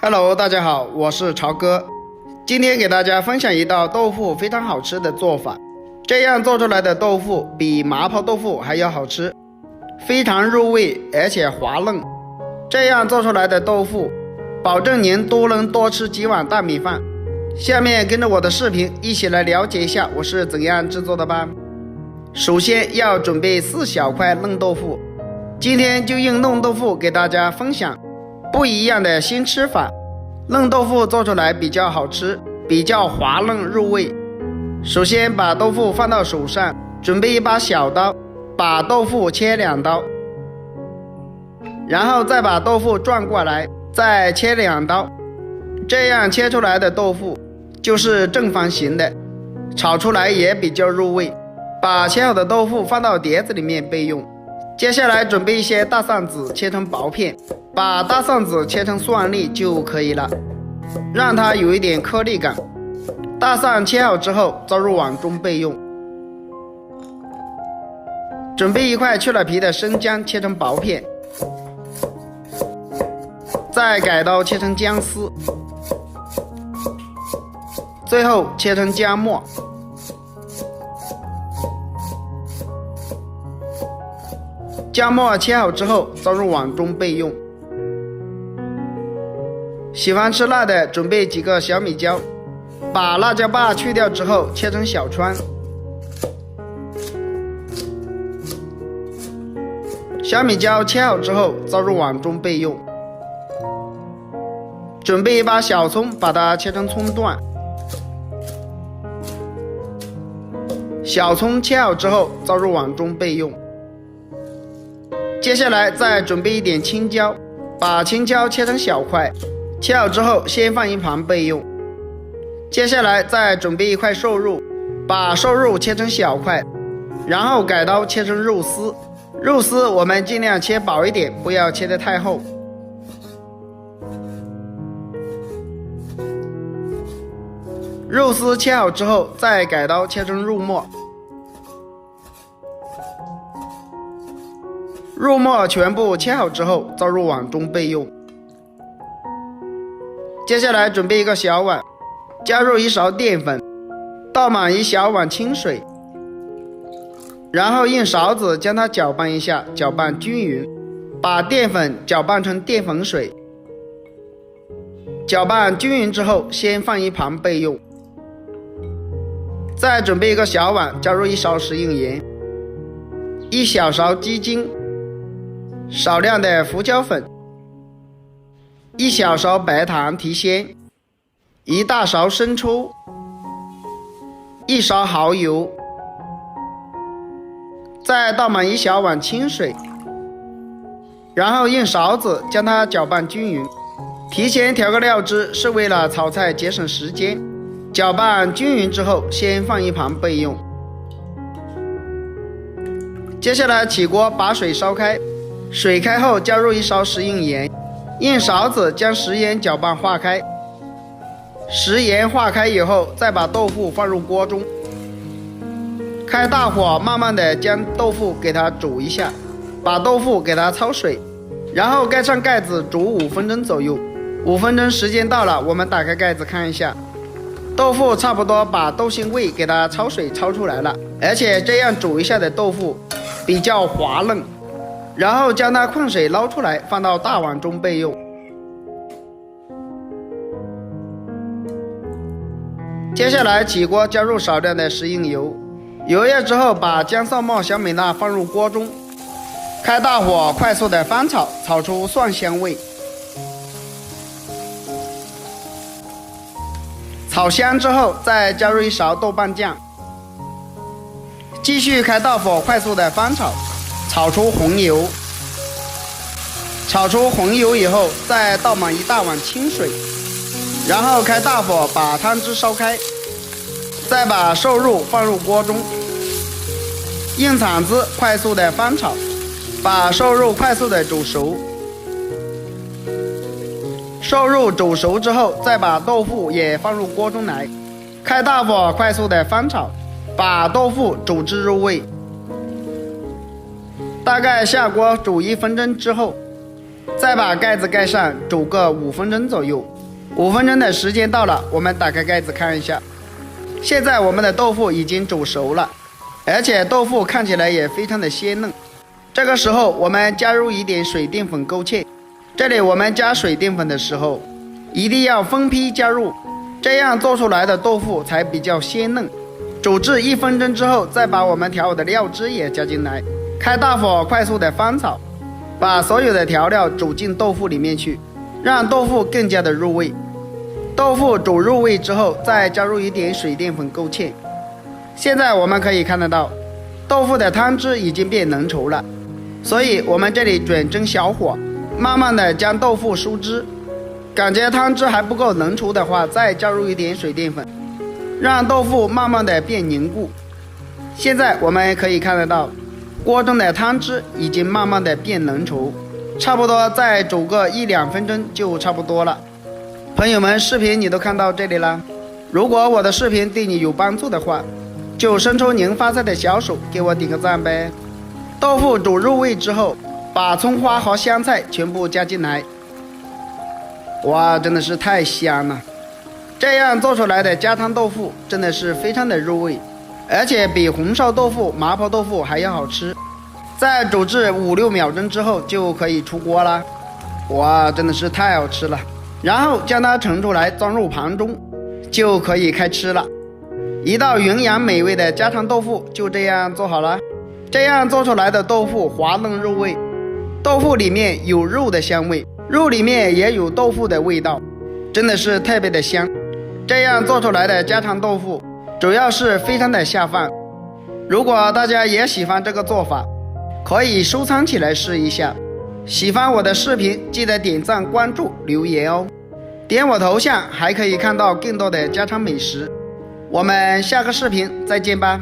Hello， 大家好，我是朝哥。今天给大家分享一道豆腐非常好吃的做法。这样做出来的豆腐比麻婆豆腐还要好吃，非常入味，而且滑嫩。这样做出来的豆腐，保证您都能多吃几碗大米饭。下面跟着我的视频一起来了解一下我是怎样制作的吧。首先要准备4小块嫩豆腐，今天就用嫩豆腐给大家分享不一样的新吃法。嫩豆腐做出来比较好吃，比较滑嫩入味。首先把豆腐放到手上，准备一把小刀，把豆腐切2刀，然后再把豆腐转过来，再切2刀。这样切出来的豆腐就是正方形的，炒出来也比较入味。把切好的豆腐放到碟子里面备用。接下来准备一些大蒜子切成薄片，把大蒜子切成蒜粒就可以了，让它有一点颗粒感。大蒜切好之后装入碗中备用。准备一块去了皮的生姜切成薄片，再改刀切成姜丝，最后切成姜末。姜末切好之后装入碗中备用。喜欢吃辣的准备几个小米椒，把辣椒把去掉之后切成小串。小米椒切好之后装入碗中备用。准备一把小葱，把它切成葱段。小葱切好之后装入碗中备用。接下来再准备一点青椒，把青椒切成小块，切好之后先放一旁备用。接下来再准备一块瘦肉，把瘦肉切成小块，然后改刀切成肉丝。肉丝我们尽量切薄一点，不要切得太厚。肉丝切好之后再改刀切成肉末。肉末全部切好之后装入碗中备用。接下来准备一个小碗，加入1勺淀粉，倒满1小碗清水，然后用勺子将它搅拌一下，搅拌均匀，把淀粉搅拌成淀粉水。搅拌均匀之后先放一旁备用。再准备一个小碗，加入1勺食用盐，1小勺鸡精，少量的胡椒粉，1小勺白糖提鲜，1大勺生抽，1勺蚝油，再倒满1小碗清水，然后用勺子将它搅拌均匀。提前调个料汁是为了炒菜节省时间。搅拌均匀之后先放一旁备用。接下来起锅把水烧开，水开后加入1勺食用盐，用勺子将食盐搅拌化开。食盐化开以后再把豆腐放入锅中，开大火慢慢的将豆腐给它煮一下，把豆腐给它焯水，然后盖上盖子煮5分钟左右。5分钟时间到了，我们打开盖子看一下，豆腐差不多把豆腥味给它焯水焯出来了，而且这样煮一下的豆腐比较滑嫩。然后将它控水捞出来，放到大碗中备用。接下来起锅加入少量的食用油，油热之后把姜蒜末、小米辣放入锅中，开大火快速的翻炒，炒出蒜香味。炒香之后再加入1勺豆瓣酱，继续开大火快速的翻炒，炒出红油。炒出红油以后再倒满1大碗清水，然后开大火把汤汁烧开，再把瘦肉放入锅中，用铲子快速的翻炒，把瘦肉快速的煮熟。瘦肉煮熟之后再把豆腐也放入锅中来，开大火快速的翻炒，把豆腐煮至入味。大概下锅煮1分钟之后，再把盖子盖上，煮个5分钟左右。5分钟的时间到了，我们打开盖子看一下。现在我们的豆腐已经煮熟了，而且豆腐看起来也非常的鲜嫩。这个时候我们加入一点水淀粉勾芡。这里我们加水淀粉的时候，一定要分批加入，这样做出来的豆腐才比较鲜嫩。煮至1分钟之后，再把我们调好的料汁也加进来，开大火快速的翻炒，把所有的调料煮进豆腐里面去，让豆腐更加的入味。豆腐煮入味之后，再加入一点水淀粉勾芡。现在我们可以看得到，豆腐的汤汁已经变浓稠了，所以我们这里转中小火，慢慢的将豆腐收汁。感觉汤汁还不够浓稠的话，再加入一点水淀粉，让豆腐慢慢的变凝固。现在我们可以看得到，锅中的汤汁已经慢慢的变浓稠，差不多再煮个1-2分钟就差不多了。朋友们，视频你都看到这里了，如果我的视频对你有帮助的话，就伸出您发财的小手给我点个赞呗。豆腐煮入味之后，把葱花和香菜全部加进来。哇，真的是太香了！这样做出来的加汤豆腐真的是非常的入味，而且比红烧豆腐、麻婆豆腐还要好吃。在煮至5-6秒钟之后就可以出锅了。哇，真的是太好吃了！然后将它盛出来装入盘中，就可以开吃了。一道营养美味的家常豆腐就这样做好了。这样做出来的豆腐滑嫩入味，豆腐里面有肉的香味，肉里面也有豆腐的味道，真的是特别的香。这样做出来的家常豆腐主要是非常的下饭。如果大家也喜欢这个做法，可以收藏起来试一下。喜欢我的视频记得点赞、关注、留言哦。点我头像还可以看到更多的家常美食。我们下个视频再见吧。